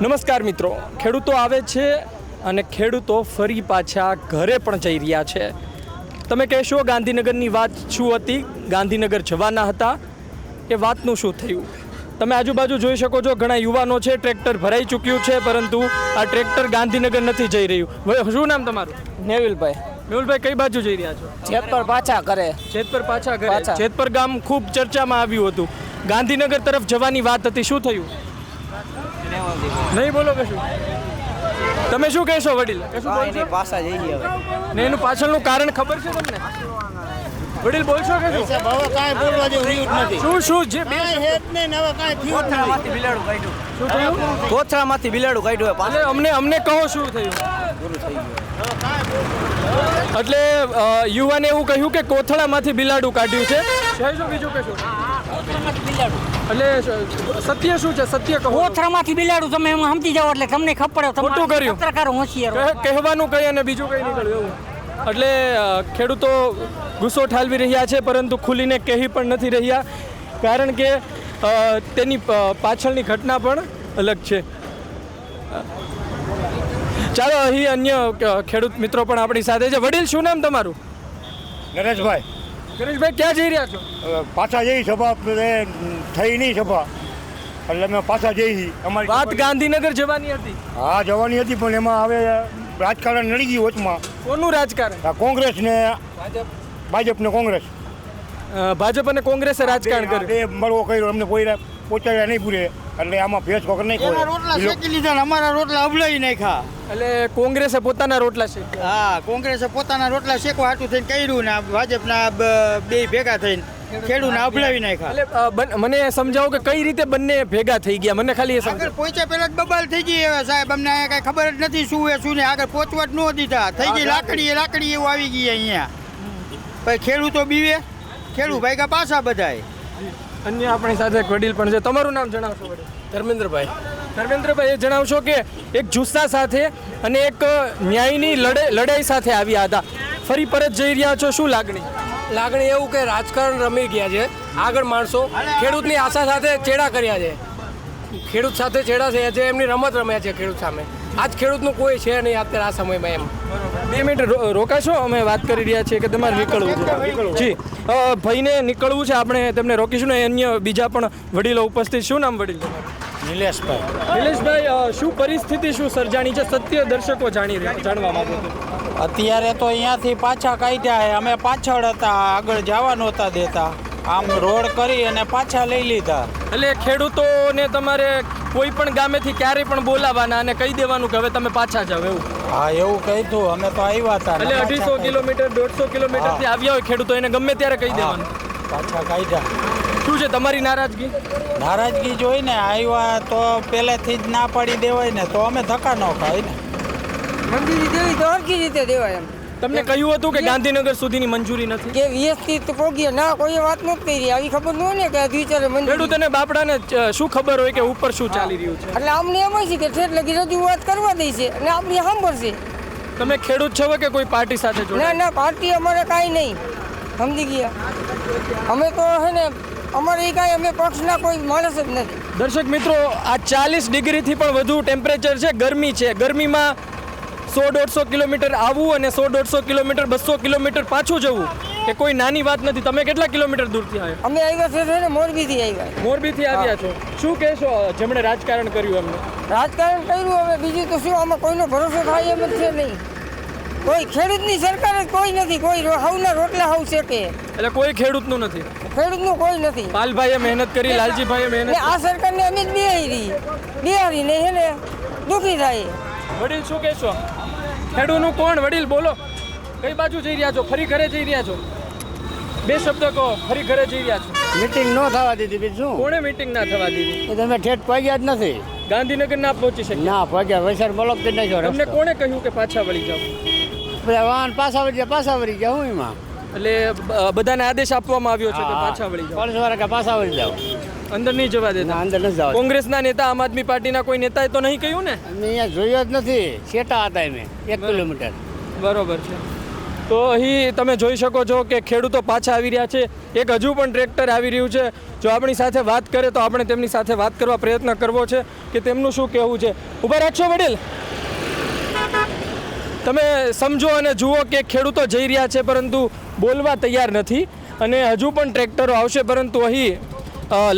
નમસ્કાર મિત્રો, ખેડૂતો આવે છે અને ખેડૂતો ફરી પાછા ઘરે પણ જઈ રહ્યા છે. તમે કહેશો ગાંધીનગરની વાત શું હતી, ગાંધીનગર જવાના હતા, એ વાતનું શું થયું? તમે આજુબાજુ જોઈ શકો છો, ઘણા યુવાનો છે, ટ્રેક્ટર ભરાઈ ચૂક્યું છે, પરંતુ આ ટ્રેક્ટર ગાંધીનગર નથી જઈ રહ્યું. શું નામ તમારું? નેવિલભાઈ. મેહુલભાઈ, કઈ બાજુ જઈ રહ્યા છો? જેતપર પાછા કરે. જેતપર પાછા ઘરે. જેતપર ગામ ખૂબ ચર્ચામાં આવ્યું હતું. ગાંધીનગર તરફ જવાની વાત હતી, શું થયું? નહીં બોલો કશું. તમે શું કહેશો વડીલ? પાછા જઈએ હવે. ને એનું પાછળનું કારણ ખબર છે તમને? વડીલ બોલશો કે શું? હવે કાંઈ બોલવા જેવું રહ્યું જ નથી. શું જે બે હેત નહીં ને હવે કાંઈ થયું જ નથી. બિલાડું કાઢ્યું. શું થયું? કોથળામાંથી બિલાડું કાઢ્યું. એટલે અમને કહો શું થયું? પૂરું થઈ ગયું. એટલે યુવાને એવું કહ્યું કે કોથળામાંથી બિલાડું કાઢ્યું છે. કહેશો બીજું કહેશો? એટલે સત્ય શું છે? સત્ય કહો. કોથળામાંથી બિલાડું તમે એમ સમજી જાઓ એટલે તમને ખબર પડે. ખોટું કર્યું. પત્રકારો હોશિયાર. કહેવાનું કઈ અને બીજું કઈ નીકળ્યું એવું. એટલે ખેડૂતો ગુસ્સો ઠાલવી રહ્યા છે, પરંતુ ખુલીને કહી પણ નથી રહ્યા, કારણ કે તેની પાછળની ઘટના પણ અલગ છે. ચાલો, અહીં અન્ય ખેડૂત મિત્રો પણ આપણી સાથે છે. વડીલ, શું નામ તમારું? નરેશભાઈ. ગણેશભાઈ, ક્યાં જઈ રહ્યા છો? પાછા જઈ સભા થઈ નહીં સભા, એટલે અમે પાછા જઈ. અમારી વાત ગાંધીનગર જવાની હતી. હા, જવાની હતી, પણ એમાં હવે રાજકારણ નડી ગયું વચમાં. કોનું રાજકારણ? આ કોંગ્રેસ ને ભાજપ ને કોંગ્રેસ. ભાજપ અને કોંગ્રેસે રાજકારણ કર્યું. બે મળવો કર્યો, અમને કોઈ પહોંચાડ્યા નહીં પૂરે, એટલે આમાં ભેજ વગર નહીં એના રોટલા શેકી લીધા ને અમારા રોટલા અબલાઈ નાખ્યા. એટલે કોંગ્રેસે પોતાના રોટલા છે. હા, કોંગ્રેસે પોતાના રોટલા શેકવા હાટું થઈને કર્યું ને ભાજપના બે ભેગા થઈને ખેડૂને અબલાવી નાખ્યા. એટલે મને સમજાવો કે કઈ રીતે બંને ભેગા થઈ ગયા, મને ખાલી એ આગળ સમજાવો. પહોંચ્યા પહેલા જ બબાલ થઈ ગઈ. હવે સાહેબ અમને અહીંયા કાંઈ ખબર જ નથી શું એ શું ને આગળ પહોંચવા જ ન દીધા. થઈ ગઈ લાકડી એવું આવી ગઈ અહીંયા. પછી ખેડૂતો બીવે, ખેડૂત ભાગ્યા પાછા બધાય. અન્ય આપણી સાથે એક વડીલ પણ છે. તમારું નામ જણાવશો વડીલ? ધર્મેન્દ્રભાઈ. ધર્મેન્દ્રભાઈ, એ જણાવશો કે એક જુસ્સા સાથે અને એક ન્યાયની લડાઈ સાથે આવ્યા હતા, ફરી પરત જઈ રહ્યા છો, શું લાગણી? લાગણી એવું કે રાજકારણ રમી ગયા છે. આગળ માણસો ખેડૂતની આશા સાથે ચેડા કર્યા છે. ખેડૂત સાથે ચેડા થયા છે, એમની રમત રમ્યા છે ખેડૂત સામે. આજ ખેડૂતનું કોઈ છે નહીં અત્યારે આ સમયમાં. એમ 2 મિનિટ રોકાશો, અમે વાત કરી રહ્યા છીએ કે તમારે નીકળવું છે. જી, ભાઈને નીકળવું છે, આપણે તેમને રોકીશું ને. અન્ય બીજા પણ વડીલો ઉપસ્થિત. શું નામ વડીલ તમારું? નિલેશભાઈ. નિલેશભાઈ, શું પરિસ્થિતિ શું સર્જાણી છે? સત્ય દર્શકો જાણવા માંગે છે. અત્યારે તો અહીંયાથી પાછા કાઢ્યા છે. અમે પાછળ હતા, આગળ જવા નહોતા દેતા. આમ રોડ કરી અને પાછા લઈ લીધા. એટલે ખેડૂતોને તમારે કોઈ પણ ગામેથી ક્યારેય પણ બોલાવવાના અને કહી દેવાનું કે હવે તમે પાછા જાઓ, એવું? હા, એવું કીધું. અમે તો આવ્યા હતા. એટલે 250 કિલોમીટર 150 કિલોમીટરથી આવ્યા હોય ખેડૂતો, એને ગમે ત્યારે કહી દેવાનું. પાછા કાઢ્યા. શું છે તમારી નારાજગી? નારાજગી જોઈને આવ્યા તો પહેલેથી જ ના પાડી દેવાય ને, તો અમે ધક્કા ન ખાય ને. મંજૂરી દેવી તો હરખી રીતે દેવાય. એમ તમને કહ્યું હતું કે ગાંધીનગર સુધીની મંજૂરી નથી? કે વ્યસ્તિત પોગીએ ના કોઈ વાત નથી કરી. આવી ખબર ન હોય ને કે વિચારે મંજૂરી. ખેડૂત અને બાપડાને શું ખબર હોય કે ઉપર શું ચાલી રહ્યું છે? એટલે અમને એમ હોય છે કે ઠેઠ લગી રજૂઆત કરવા દે છે અને આપણી સાંભળશે. તમે ખેડૂત છો કે કોઈ પાર્ટી સાથે ના જોડાયા? ના, પાર્ટી અમારે કાંઈ નહીં. સમજી ગયા? અમે તો હે ને અમારે કાંઈ અમે પક્ષના કોઈ માણસ જ નથી. દર્શક મિત્રો, આ 40 ડિગ્રીથી પણ વધુ ટેમ્પરેચર છે, ગરમી છે. ગરમીમાં 100-150 કિલોમીટર આવવું અને 100-150 કિલોમીટર 200 કિલોમીટર પાછું જવું એ કોઈ નાની વાત નથી. તમે કેટલા કિલોમીટર દૂરથી આવ્યા? અમે આવ્યા છે ને મોરબીથી આવ્યા. મોરબીથી આવ્યા છો. શું કહેશો જેમણે રાજકારણ કર્યું એમને? રાજકારણ કર્યું, હવે બીજું તો શું, આમાં કોઈનો ભરોસો થાય એમ જ છે નહીં. કોઈ ખેડૂતની સરકાર જ કોઈ નથી. કોઈ હવના રોટલા હવ છે કે એટલે કોઈ ખેડૂતનું નથી. ખેડૂતનું કોઈ નથી. પાલભાઈએ મહેનત કરી, લાલજીભાઈએ મહેનત ને આ સરકારને અમે જ બિહારીને હે ને દુઃખી થાય. વડીલ, શું કહેશો? ખેડૂતનું કોણ? વડીલ બોલો, કઈ બાજુ જઈ રહ્યા છો? ફરી ઘરે જઈ રહ્યા છો? 2 શબ્દ કહો. ફરી ઘરે જઈ રહ્યા છો? મીટિંગ ન થવા દીધી. બીજું કોણે મીટિંગ ના થવા દીધી? શું તમે ઠેઠ પગ્યા જ નથી. ગાંધીનગર ના પહોંચી શકે? ના પગ્યા. વૈસર બ્લોક કરી નાખ્યો. તમને કોણે કહ્યું કે પાછા વળી જાઓ? બધા વાહન પાછા વળી ગયા. હું એમાં એટલે બધાને આદેશ આપવામાં આવ્યો છે કે પાછા વળી જાઓ? પોલીસ વાળા કે પાછા વળી જાઓ. અંદર નહીં જવા દેતા? અંદર નથી જવા. કોંગ્રેસના નેતા, આમ આદમી પાર્ટીના કોઈ નેતાએ તો નહીં કહ્યું ને? અમે અહીંયા જોયો જ નથી. સેટા હતા અમે 1 કિલોમીટર. બરોબર છે. તો અહીં તમે જોઈ શકો છો કે ખેડૂતો પાછા આવી રહ્યા છે. એક હજુ પણ ટ્રેક્ટર આવી રહ્યું છે. જો આપણી સાથે વાત કરે તો આપણે તેમની સાથે વાત કરવા પ્રયત્ન કરવો છે કે તેમનું શું કહેવું છે. ઊભા રાખશો વડીલ? તમે સમજો અને જુઓ કે ખેડૂતો જઈ રહ્યા છે પરંતુ બોલવા તૈયાર નથી અને હજુ પણ ટ્રેક્ટરો આવશે પરંતુ અહીં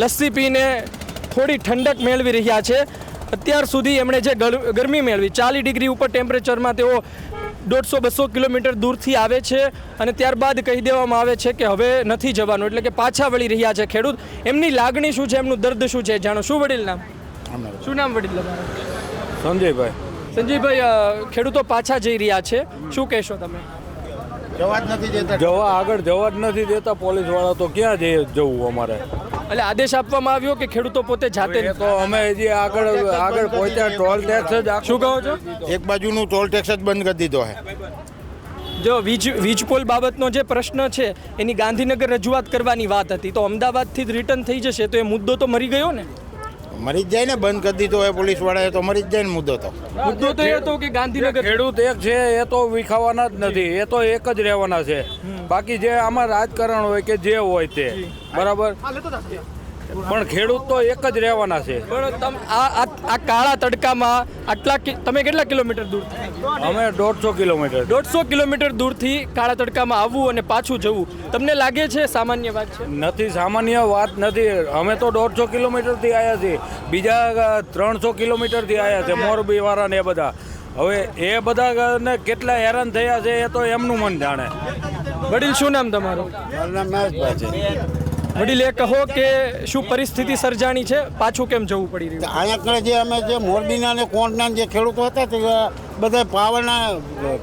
લસ્સી પીને થોડી ઠંડક મેળવી રહ્યા છે. અત્યાર સુધી એમણે જે ગરમી મેળવી 40 ડિગ્રી ઉપર ટેમ્પરેચરમાં તેઓ 150-200 કિલોમીટર દૂરથી આવે છે અને ત્યારબાદ કહી દેવામાં આવે છે કે હવે નથી જવાનું, એટલે કે પાછા વળી રહ્યા છે ખેડૂત. એમની લાગણી શું છે, એમનું દર્દ શું છે, જાણો. શું વડીલ નામ? શું નામ વડીલ તમારું? સંજયભાઈ. સંજયભાઈ, ખેડૂતો પાછા જઈ રહ્યા છે, શું કહેશો તમે? જવા જ નથી દેતા. જવા આગળ જવા જ નથી દેતા પોલીસ વાળા, તો ક્યાં જવું અમારે? એટલે આદેશ આપવામાં આવ્યો કે ખેડૂતો પોતે જાતે? એ તો અમે હજી આગળ પહોંચ્યા, ટોલ ટેક્સ જ શું કહો છો? એક બાજુનું ટોલ ટેક્સ જ બંધ કરી દીધો છે. જો વીજપોલ બાબતનો જે પ્રશ્ન છે એની ગાંધીનગર રજૂઆત કરવાની વાત હતી, તો અમદાવાદથી જ રિટર્ન થઈ જશે તો એ મુદ્દો તો મરી ગયો ને? મરી જ જાય ને, બંધ કરી દીધો હોય પોલીસ વાળાએ તો મરી જ જાય ને મુદ્દો તો. મુદ્દો તો એ હતો કે ગાંધીનગર ખેડૂત એક છે એ તો વિખાવાના જ નથી, એ તો એક જ રહેવાના છે. બાકી જે આમાં રાજકારણ હોય કે જે હોય તે બરાબર, પણ ખેડૂત તો એક જ રહેવાના છે. પણ આ કાળા તડકામાં તમે કેટલા કિલોમીટર દૂર? અમે 150 કિલોમીટર. 150 કિલોમીટર દૂરથી કાળા તડકામાં આવવું અને પાછું જવું તમને લાગે છે સામાન્ય વાત છે? નથી, સામાન્ય વાત નથી. અમે તો 150 કિલોમીટરથી આવ્યા છીએ, બીજા 300 કિલોમીટરથી આવ્યા છે, મોરબી વાળા ને એ બધા. હવે એ બધાને કેટલા હેરાન થયા છે એ તો એમનું મન જાણે. વડીલ, શું નામ તમારું? મારું નામ મહેશભાઈ છે. વડીલ, એ કહો કે શું પરિસ્થિતિ સર્જાણી છે, પાછું કેમ જવું પડી રહ્યું? અહીંયા જે અમે જે મોરબીના અને કોંટના જે ખેડૂતો હતા તે બધા પાવરના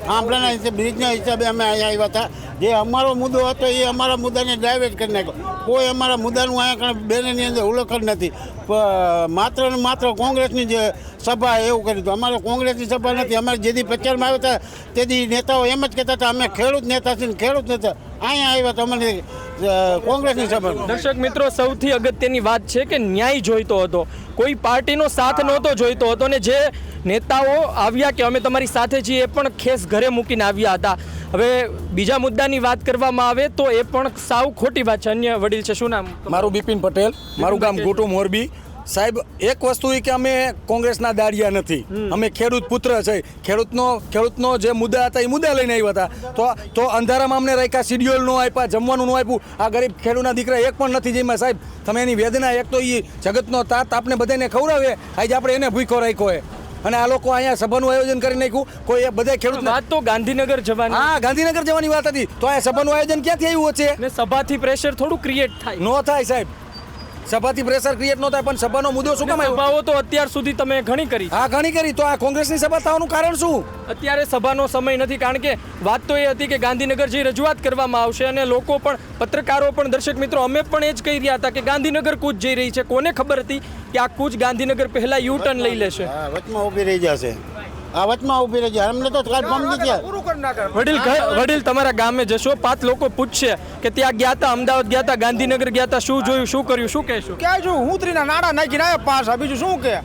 થાંભલાના હિસાબે, બ્રિજના હિસાબે અમે અહીંયા આવ્યા હતા. જે અમારો મુદ્દો હતો એ અમારા મુદ્દાને ડાયવર્ટ કરી નાખ્યો. કોઈ અમારા મુદ્દાનું અહીંયા બેનની અંદર ઉલ્લેખન નથી. માત્ર ને માત્ર કોંગ્રેસની જે સભા એવું કરી દીધું. અમારે કોંગ્રેસની સભા નથી. અમારે જેથી પ્રચારમાં આવ્યા હતા તેથી નેતાઓ એમ જ કહેતા હતા અમે ખેડૂત નેતા છીએ, ખેડૂત નેતા. અહીંયા આવ્યા તો અમને કોંગ્રેસની સભા. દર્શક મિત્રો, સૌથી અગત્યની વાત છે કે ન્યાય જોઈતો હતો, કોઈ પાર્ટીનો સાથ નહોતો જોઈતો હતો ને જે નેતાઓ આવ્યા કે અમે તમારી સાથે છીએ એ પણ ખેસ ઘરે મૂકીને આવ્યા હતા. હવે બીજા મુદ્દાની વાત કરવામાં આવે તો એ પણ સાવ ખોટી વાત છે. અન્ય વડીલ છે, શું નામ? મારું બિપિન પટેલ, મારું ગામ ગોટુ મોરબી. સાહેબ, એક વસ્તુ એ કે અમે કોંગ્રેસના દાડિયા નથી, અમે ખેડૂત પુત્ર છે. ખેડૂતનો જે મુદ્દા હતા એ મુદ્દા લઈને આવ્યા હતા. તો અંધારામાં અમને રાખ્યા, શિડ્યુલ ન આપ્યા, જમવાનું ન આપ્યું. આ ગરીબ ખેડૂતના દીકરા એક પણ નથી જેમાં સાહેબ તમે એની વેદના, એક તો એ જગતનો તાત આપણે બધાને ખવડાવે, આજે આપણે એને ભૂખ્યો રાખ્યો હોય. અને આ લોકો અહીંયા સભાનું આયોજન કરી નાખ્યું. કોઈ બધા ખેડૂત વાત તો ગાંધીનગર જવાની. હા, ગાંધીનગર જવાની વાત હતી, તો આ સભાનું આયોજન ક્યાંથી આવ્યું છે? ને સભાથી પ્રેશર થોડું ક્રિએટ થાય? નો થાય સાહેબ, સભાથી પ્રેશર ક્રિએટ ન થાય, પણ સભાનો મુદ્દો શું કામ આવ્યો? સભાઓ તો અત્યાર સુધી તમે ઘણી કરી. હા, ઘણી કરી. તો આ કોંગ્રેસની સભા થવાનું કારણ શું? અત્યારે સભાનો સમય નથી, કારણ કે વાત તો એ હતી કે ગાંધીનગર જે રજૂઆત કરવામાં આવશે અને લોકો પણ, પત્રકારો પણ, દર્શક મિત્રો અમે પણ એ જ કહી રહ્યા હતા કે ગાંધીનગર કૂચ જઈ રહી છે. કોને ખબર હતી કે આ કૂચ ગાંધીનગર પહેલા યુ ટર્ન લઈ લેશે? વચમાં ઊભી રહી જશે. આ વચમાં ઊભી રહી જાય. અમને તો કાલ સમજી ગયા. વડીલ, તમારા ગામે જશો, 5 લોકો પૂછશે કે ત્યાં ગયા હતા, અમદાવાદ ગયા હતા, ગાંધીનગર ગયા હતા, શું જોયું, શું કર્યું, શું કહેશું? ક્યાં જો હુંતરીના નાડા નાખીને આવ્યા પાછા, બીજું શું કે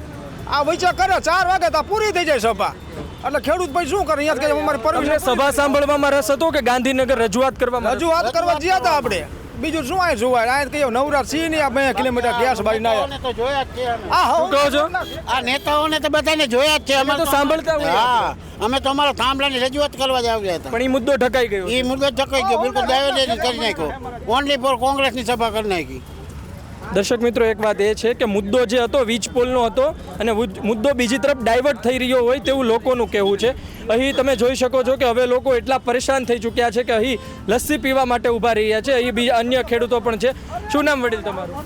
આ વિચાર કરે 4 વાગે તો પૂરી થઈ જાય સભા. એટલે ખેડૂત ભાઈ શું કરે? અહીંયા કે અમારી તમને સભા સાંભળવામાં રસ હતો કે ગાંધીનગર રજૂઆત કરવામાં? રજૂઆત કરવા ગયા હતા આપણે, બીજું શું આ જોવાય? આ કહીએ નવરાત સિંહ ની 2 કિલોમીટર ગેસ બારી ના તો જોયા જ છે અમે. શું કહો છો? આ નેતાઓને તો બધાને જોયા જ છે. અમે તો સાંભળતા હોઈએ. હા, અમે તો અમારા થાંભલાની રજૂઆત કરવા જ આવ્યા હતા. પણ એ મુદ્દો ઢકાઈ ગયો. એ મુદ્દો ઢકાઈ ગયો, બિલકુલ ડાયવર્ટ કરી નાખ્યો. ઓનલી ફોર કોંગ્રેસની સભા કરી નાખી. દર્શક મિત્રો, એક વાત એ છે કે મુદ્દો જે હતો વીજપોલનો હતો અને મુદ્દો બીજી તરફ ડાયવર્ટ થઈ રહ્યો હોય તેવું લોકોનું કહેવું છે. અહીં તમે જોઈ શકો છો કે હવે લોકો એટલા પરેશાન થઈ ચૂક્યા છે કે અહીં લસ્સી પીવા માટે ઊભા રહ્યા છે. અહીં બીજા અન્ય ખેડૂતો પણ છે. શું નામ વડીલ તમારું?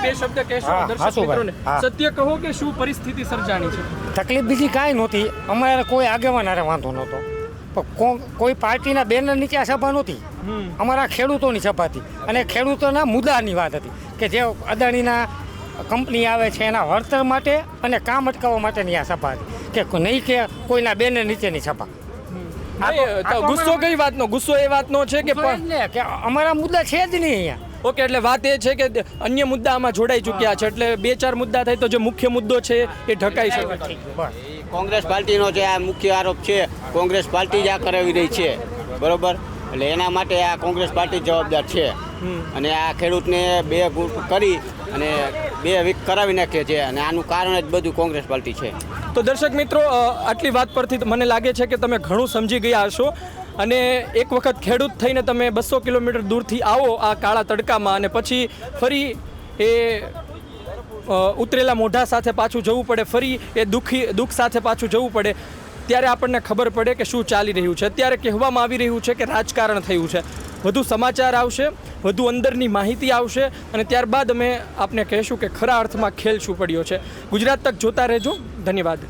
બે શબ્દ કહેશો દર્શક મિત્રોને? સત્ય કહો કે શું પરિસ્થિતિ સર્જાણી છે? તકલીફ બીજી કાંઈ નહોતી. અમારે કોઈ આગેવાન હારે વાંધો નહોતો, પણ કોઈ પાર્ટીના બેનર નીચે આ સભા નહોતી. અમારા ખેડૂતોની સભા હતી અને ખેડૂતોના મુદ્દાની વાત હતી કે જે અદાણીના કંપની આવે છે એના વળતર માટે અને કામ અટકાવવા માટેની આ સભા હતી, કે નહીં કે કોઈના બેનર નીચેની સભા. ગુસ્સો કઈ વાતનો? ગુસ્સો એ વાતનો છે કે અમારા મુદ્દા છે જ નહીં અહીંયા. ઓકે, એટલે વાત એ છે કે અન્ય મુદ્દા આમાં જોડાઈ ચૂક્યા છે, એટલે 2-4 મુદ્દા થાય તો જે મુખ્ય મુદ્દો છે એ ઢકાઈ શકે. કોંગ્રેસ પાર્ટીનો જે આ મુખ્ય આરોપ છે, કોંગ્રેસ પાર્ટી જ આ કરાવી રહી છે, બરોબર. એટલે એના માટે આ કોંગ્રેસ પાર્ટી જવાબદાર છે. અને આ ખેડૂતને 2 ગુટ કરી અને 2 વીક કરાવી નાખે છે, અને આનું કારણ જ બધું કોંગ્રેસ પાર્ટી છે. તો દર્શક મિત્રો, આટલી વાત પરથી મને લાગે છે કે તમે ઘણું સમજી ગયા હશો. અને એક વખત ખેડૂત થઈને તમે 200 કિલોમીટર દૂરથી આવો આ કાળા તડકામાં, અને પછી ફરી એ ઉતરેલા મોઢા સાથે પાછું જવું પડે, ફરી એ દુઃખ સાથે પાછું જવું પડે, ત્યારે આપણને ખબર પડે કે શું ચાલી રહ્યું છે. અત્યારે કહેવામાં આવી રહ્યું છે કે રાજકારણ થયું છે. વધુ સમાચાર આવશે, વધુ અંદરની માહિતી આવશે, અને ત્યારબાદ અમે આપને કહીશું કે ખરા અર્થમાં ખેલ શું પડ્યો છે. ગુજરાત તક જોતા રહેજો. ધન્યવાદ.